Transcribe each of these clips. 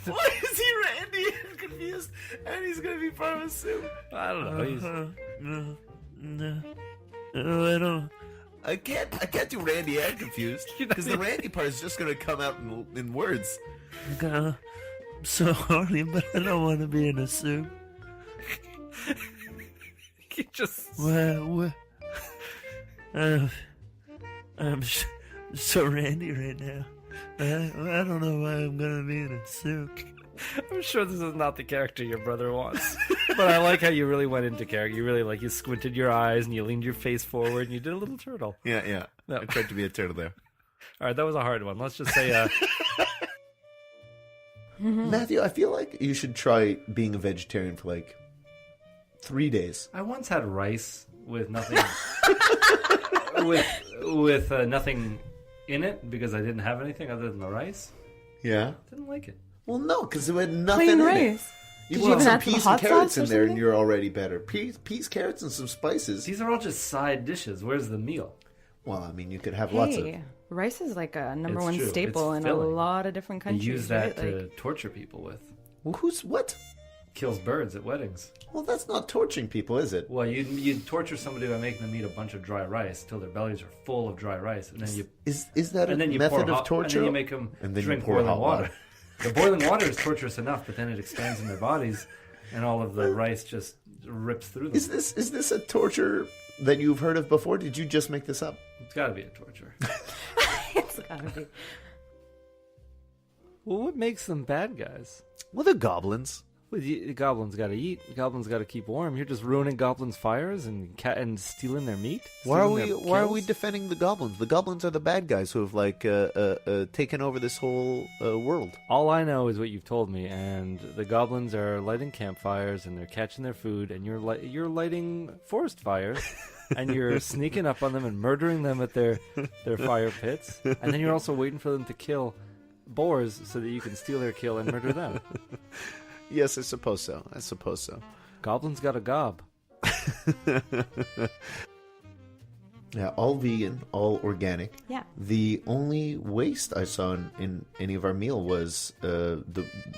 Why is he Randy and confused? And he's gonna be part of a soup. I don't know. No, I don't. I can't do Randy and confused because the Randy part is just gonna come out in words. I'm so horny, but I don't want to be in a soup. You just. Well, I'm so Randy right now. I don't know why I'm gonna be in a soup. I'm sure this is not the character your brother wants. But I like how you really went into character. You really, you squinted your eyes and you leaned your face forward and you did a little turtle. Yeah. No. I tried to be a turtle there. All right, that was a hard one. Let's just say... Matthew, I feel like you should try being a vegetarian for 3 days. I once had rice with nothing... with nothing in it because I didn't have anything other than the rice. Yeah? Didn't like it. Well, no, because it had nothing Plain in rice. it. Did You you put even some add some peas hot and carrots sauce or in there and something? you're already better. Peas, carrots, and some spices. These are all just side dishes. Where's the meal? Well, I mean, you could have lots of... Hey, rice is like a number It's one true. staple It's in a filling. lot of different They countries. use that right? to torture people with. Well, what? Kills birds at weddings. Well, that's not torturing people, is it? Well, you torture somebody by making them eat a bunch of dry rice till their bellies are full of dry rice, and then you Is that a and then you method pour of hot, torture? and then you make them And then you drink pour boiling hot water. The boiling water is torturous enough, but then it expands in their bodies, and all of the rice just rips through them. Is this a torture that you've heard of before? Did you just make this up? It's got to be a torture. It's gotta be. Well, what makes them bad guys? Well, they're goblins. Well, the goblins got to eat. Goblins got to keep warm. You're just ruining goblins' fires and stealing their meat. Why are stealing we their kills? defending the goblins? The goblins are the bad guys who have taken over this whole world. All I know is what you've told me, and the goblins are lighting campfires and they're catching their food, and you're lighting forest fires, and you're sneaking up on them and murdering them at their fire pits, and then you're also waiting for them to kill boars so that you can steal their kill and murder them. Yes, I suppose so. Goblins got a gob. Yeah, all vegan, all organic. Yeah. The only waste I saw in any of our meal was the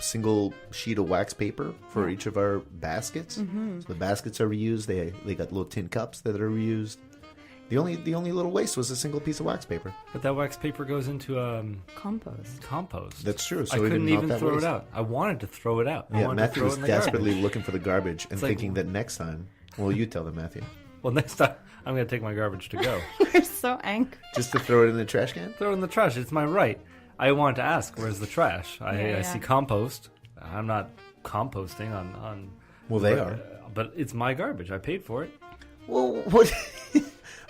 single sheet of wax paper for each of our baskets. Mm-hmm. So the baskets are reused. They got little tin cups that are reused. The only little waste was a single piece of wax paper. But that wax paper goes into Compost. That's true. So I couldn't not even that throw waste. it out. I wanted to throw it out. I Yeah, wanted Matthew to was throw it in the desperately garbage. looking for the garbage and It's like- thinking that next time... Well, you tell them, Matthew. Well, next time I'm going to take my garbage to go. You're so angry. Just to throw it in the trash can? Throw it in the trash. It's my right. I wanted to ask, where's the trash? I Yeah. see compost. I'm not composting on Well, they are. But it's my garbage. I paid for it. Well, what...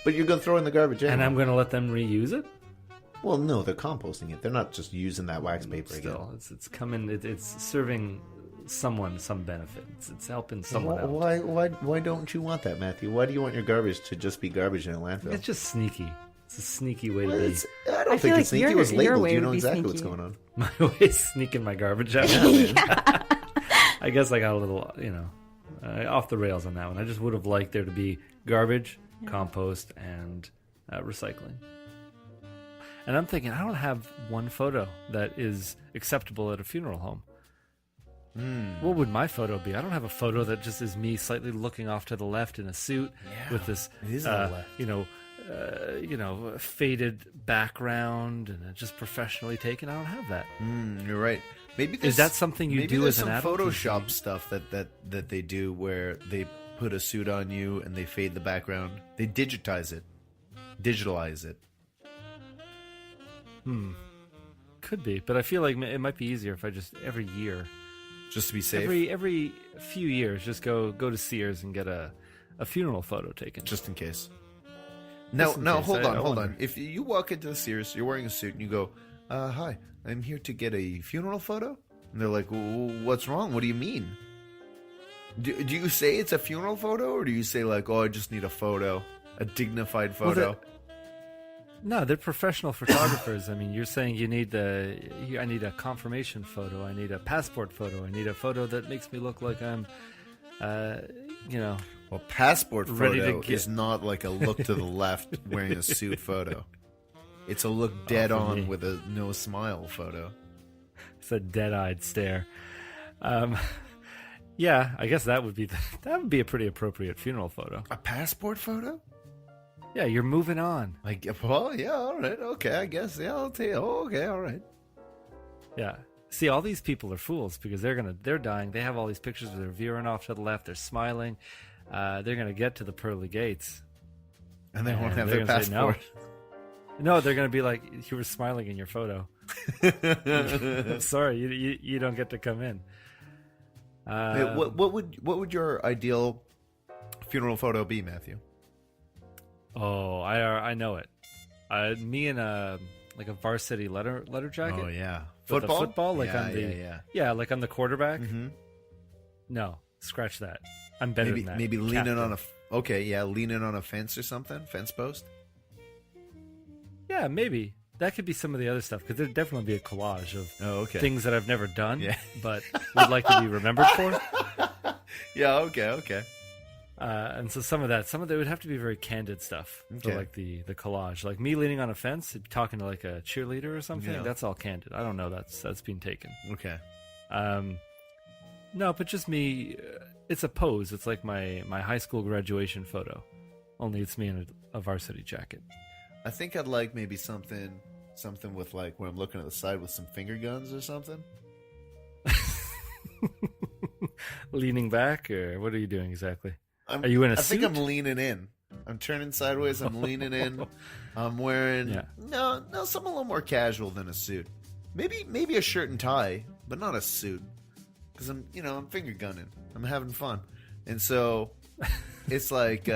But you're going to throw it in the garbage anyway. And I'm going to let them reuse it? Well, no, they're composting it. They're not just using that wax paper again. Still, it's coming. It's serving someone some benefit. It's helping someone out. Why don't you want that, Matthew? Why do you want your garbage to just be garbage in a landfill? It's just sneaky. It's a sneaky way Well, to be. I don't I feel think like it's sneaky. It was your labeled. way You would know be exactly what's sneaky. going on. My way is sneaking my garbage out. I guess I got a little, off the rails on that one. I just would have liked there to be garbage, compost, and recycling. And I'm thinking, I don't have one photo that is acceptable at a funeral home. What would my photo be? I don't have a photo that just is me slightly looking off to the left in a suit with this, it is on the left. faded background and just professionally taken. I don't have that. You're right. Maybe Is that something you do as an adult? Maybe there's some Photoshop stuff that they do where they put a suit on you and they fade the background. They digitalize it. Could be, but I feel like it might be easier if I just every year, Just to be safe. every few years, just go to Sears and get a funeral photo taken. Just in case. Now, in case, hold I on. wonder. If you walk into the Sears, you're wearing a suit, and you go, hi, I'm here to get a funeral photo? And they're like, well, what's wrong? What do you mean? Do you say it's a funeral photo, or do you say, like, oh, I just need a photo, a dignified photo? No, they're professional photographers. I mean, you're saying I need a confirmation photo. I need a passport photo. I need a photo that makes me look like I'm, Well, passport Ready to photo get- is not like a look to the left wearing a suit photo. It's a look dead for on me. with a no smile photo. It's a dead-eyed stare. Yeah, I guess that would be a pretty appropriate funeral photo. A passport photo? Yeah, you're moving on. Like, well, yeah, all right, okay, I guess, yeah, I'll tell you. Oh, okay, all right. Yeah. See, all these people are fools because they're dying. They have all these pictures of their veering off to the left. They're smiling. They're gonna get to the pearly gates, And they won't have they're their gonna say passport. No, they're gonna be like, you were smiling in your photo. Sorry, you don't get to come in. Hey, what would your ideal funeral photo be, Matthew? Oh, I know it. Me in a varsity letter jacket. Oh yeah, With football. a football, like yeah, on the yeah. like on the quarterback. Mm-hmm. No, scratch that. I'm better than that. Maybe leaning Captain. on leaning on a fence or something, fence post. Yeah, maybe that could be some of the other stuff because there'd definitely be a collage of things that I've never done, but would like to be remembered for. Yeah, okay. And so some of that would have to be very candid stuff for like the collage, like me leaning on a fence, talking to like a cheerleader or something. Yeah. That's all candid. I don't know. That's being taken. Okay. No, but just me. It's a pose. It's like my high school graduation photo, only it's me in a varsity jacket. I think I'd like maybe something with like where I'm looking at the side with some finger guns or something. Leaning back, or what are you doing exactly? Are you in a suit? I think I'm leaning in. I'm turning sideways. I'm leaning in. I'm wearing no, something a little more casual than a suit. Maybe a shirt and tie, but not a suit. Because I'm finger gunning. I'm having fun, and so it's like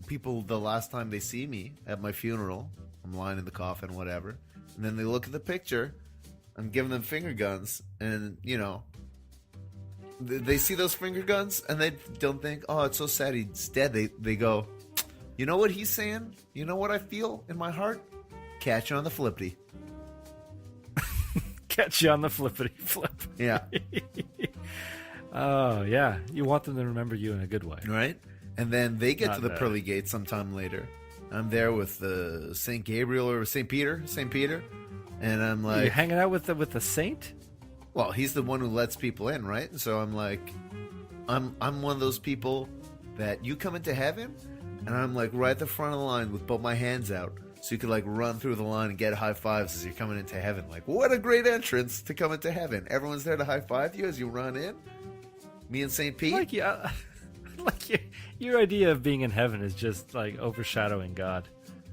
people the last time they see me at my funeral, I'm lying in the coffin, whatever, and then they look at the picture. I'm giving them finger guns, and they see those finger guns, and they don't think, "Oh, it's so sad he's dead." They go, "You know what he's saying? You know what I feel in my heart? Catch you on the flippity." Catch you on the flippity flip. Yeah. Oh, yeah. You want them to remember you in a good way. Right? And then they get Not to the bad. pearly gates sometime later. I'm there with St. Gabriel or St. Peter, and I'm like, You're hanging out with the saint? well, he's the one who lets people in, right? And so I'm like, I'm one of those people that you come into heaven, and I'm like right at the front of the line with both my hands out, so you could like run through the line and get high fives as you're coming into heaven. Like, what a great entrance to come into heaven! Everyone's there to high five you as you run in. Me and St. Pete. Your idea of being in heaven is just like overshadowing God.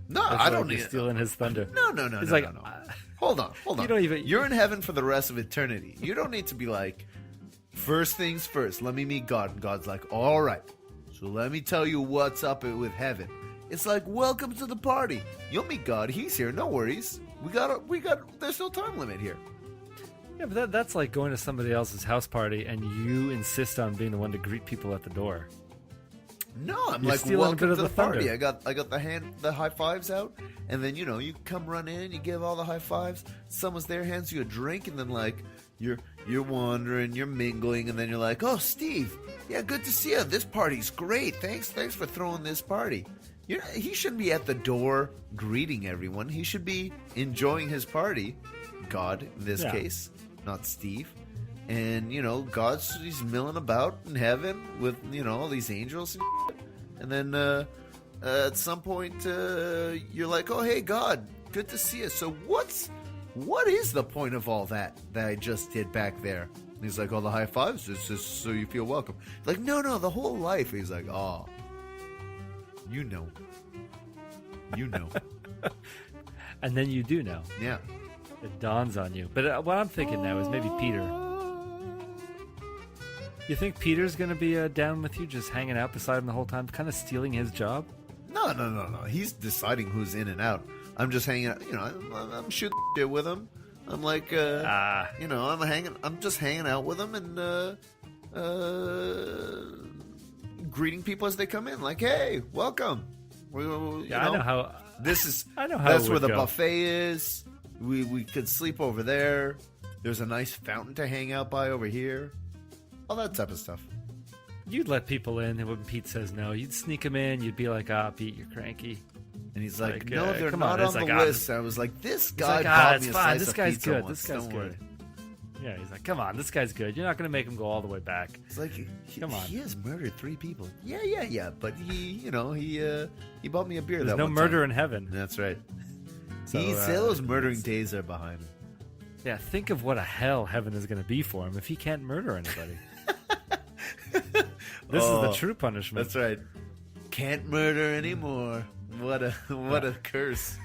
No, It's I like don't you're need stealing his thunder. No. It's no, like, no. Hold on. You don't even- You're in heaven for the rest of eternity. You don't need to be like, first things first. Let me meet God. And God's like, all right. So let me tell you what's up with heaven. It's like, welcome to the party. You'll meet God. He's here. No worries. We got. There's no time limit here. Yeah, but that's like going to somebody else's house party and you insist on being the one to greet people at the door. No, I'm You're like, stealing a welcome bit of to the the party. thunder. I got the high fives out, and then you come run in, you give all the high fives. Someone's there, hands you a drink, and then like you're wandering, you're mingling, and then you're like, oh, Steve, yeah, good to see you. This party's great. Thanks for throwing this party. He shouldn't be at the door greeting everyone. He should be enjoying his party. God, in this case, not Steve. And, he's milling about in heaven with, all these angels and shit. And then at some point, you're like, oh, hey, God, good to see you. So what is the point of all that I just did back there? And he's like, oh, the high fives, it's just so you feel welcome. Like, no, the whole life. He's like, oh, you know. And then you do know. Yeah. It dawns on you. But what I'm thinking now is maybe Peter. You think Peter's going to be down with you, just hanging out beside him the whole time, kind of stealing his job? No. He's deciding who's in and out. I'm just hanging out. I'm shooting shit with him. I'm like, I'm just hanging out with him and greeting people as they come in. Like, hey, welcome. I know how. This is. I know how. That's it where would the go. buffet is. We could sleep over there. There's a nice fountain to hang out by over here. All that type of stuff. You'd let people in, and when Pete says no, you'd sneak him in. You'd be like, Pete, you're cranky. And he's like, Like, no, they're come not on. on It's the like, list. I was like, this He's guy like, bought it's me a fine. slice This of guy's pizza good. once. This guy's Don't good. worry. Yeah, he's like, come on, this guy's good. You're not going to make him go all the way back. It's like, Come on. he has murdered 3 people. Yeah. But he bought me a beer. There's that no one murder time. in heaven. That's right. So, He those murdering days are behind him. Yeah, think of what a hell heaven is going to be for him if he can't murder anybody. This is the true punishment. That's right. Can't murder anymore. What a curse.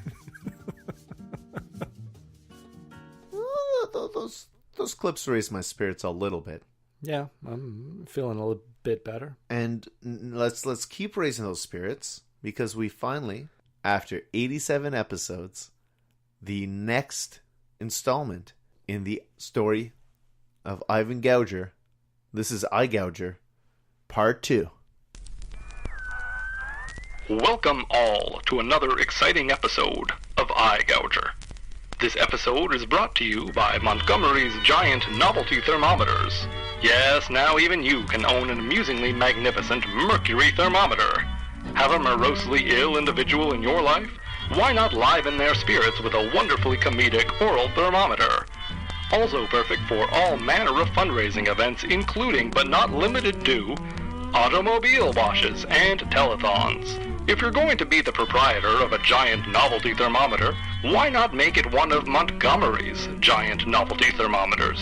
Those clips raise my spirits a little bit. Yeah, I'm feeling a little bit better. And let's keep raising those spirits because we finally, after 87 episodes, the next installment in the story of Ivan Gouger. This is Eye Gouger, Part 2. Welcome all to another exciting episode of Eye Gouger. This episode is brought to you by Montgomery's giant novelty thermometers. Yes, now even you can own an amusingly magnificent mercury thermometer. Have a morosely ill individual in your life? Why not liven their spirits with a wonderfully comedic oral thermometer? Also perfect for all manner of fundraising events, including but not limited to automobile washes and telethons. If you're going to be the proprietor of a giant novelty thermometer, why not make it one of Montgomery's giant novelty thermometers?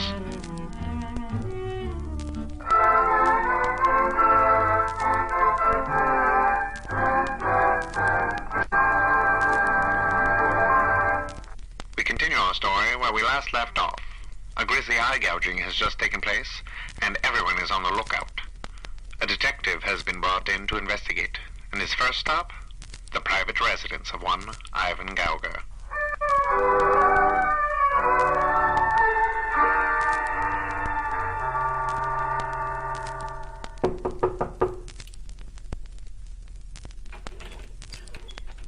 We continue our story where we last left off. A grisly eye gouging has just taken place, and everyone is on the lookout. A detective has been brought in to investigate, and his first stop, the private residence of one Ivan Gouger.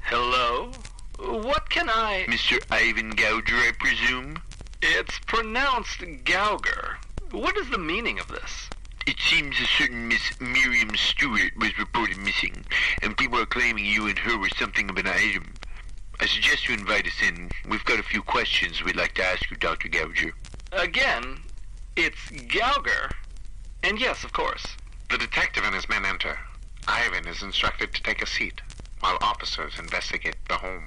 Hello? What can I... Mr. Ivan Gouger, I presume? It's pronounced Gouger. What is the meaning of this? It seems a certain Miss Miriam Stewart was reported missing, and people are claiming you and her were something of an item. I suggest you invite us in. We've got a few questions we'd like to ask you, Dr. Gouger. Again, it's Gouger. And yes, of course. The detective and his men enter. Ivan is instructed to take a seat while officers investigate the home.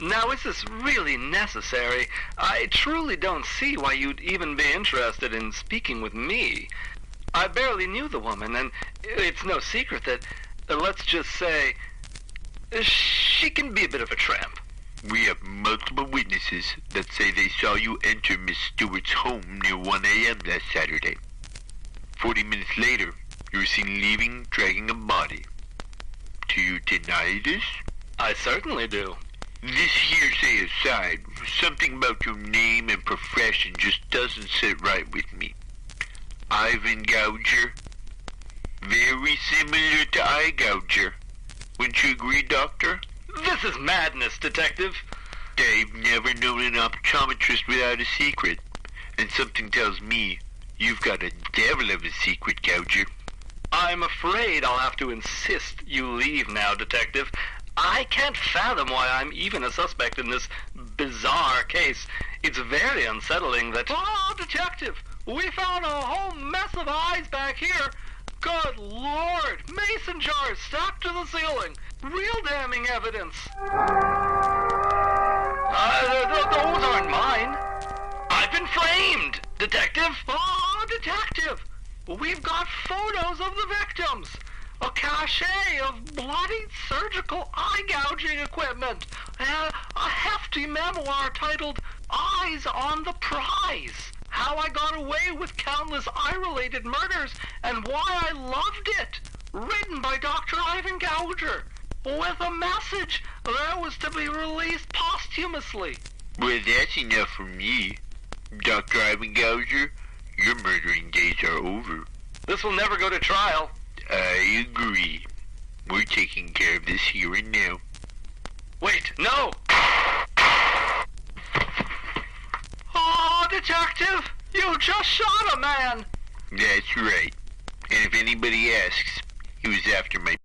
Now, is this really necessary? I truly don't see why you'd even be interested in speaking with me. I barely knew the woman, and it's no secret that, let's just say, she can be a bit of a tramp. We have multiple witnesses that say they saw you enter Miss Stewart's home near 1 a.m. last Saturday. 40 minutes later, you were seen leaving, dragging a body. Do you deny this? I certainly do. This hearsay aside, something about your name and profession just doesn't sit right with me. Ivan Gouger? Very similar to Eye Gouger. Wouldn't you agree, Doctor? This is madness, Detective. I've never known an optometrist without a secret. And something tells me you've got a devil of a secret, Gouger. I'm afraid I'll have to insist you leave now, Detective. I can't fathom why I'm even a suspect in this bizarre case. It's very unsettling that... Oh, Detective! We found a whole mess of eyes back here! Good Lord! Mason jars stacked to the ceiling! Real damning evidence! Those aren't mine! I've been framed, Detective! Oh, Detective! We've got photos of the victims! A cache of bloodied surgical eye gouging equipment, and a hefty memoir titled Eyes on the Prize. How I got away with countless eye-related murders and why I loved it. Written by Dr. Ivan Gouger, with a message that was to be released posthumously. Well, that's enough for me. Dr. Ivan Gouger, your murdering days are over. This will never go to trial. I agree. We're taking care of this here and now. Wait, no! Oh, Detective! You just shot a man! That's right. And if anybody asks, he was after my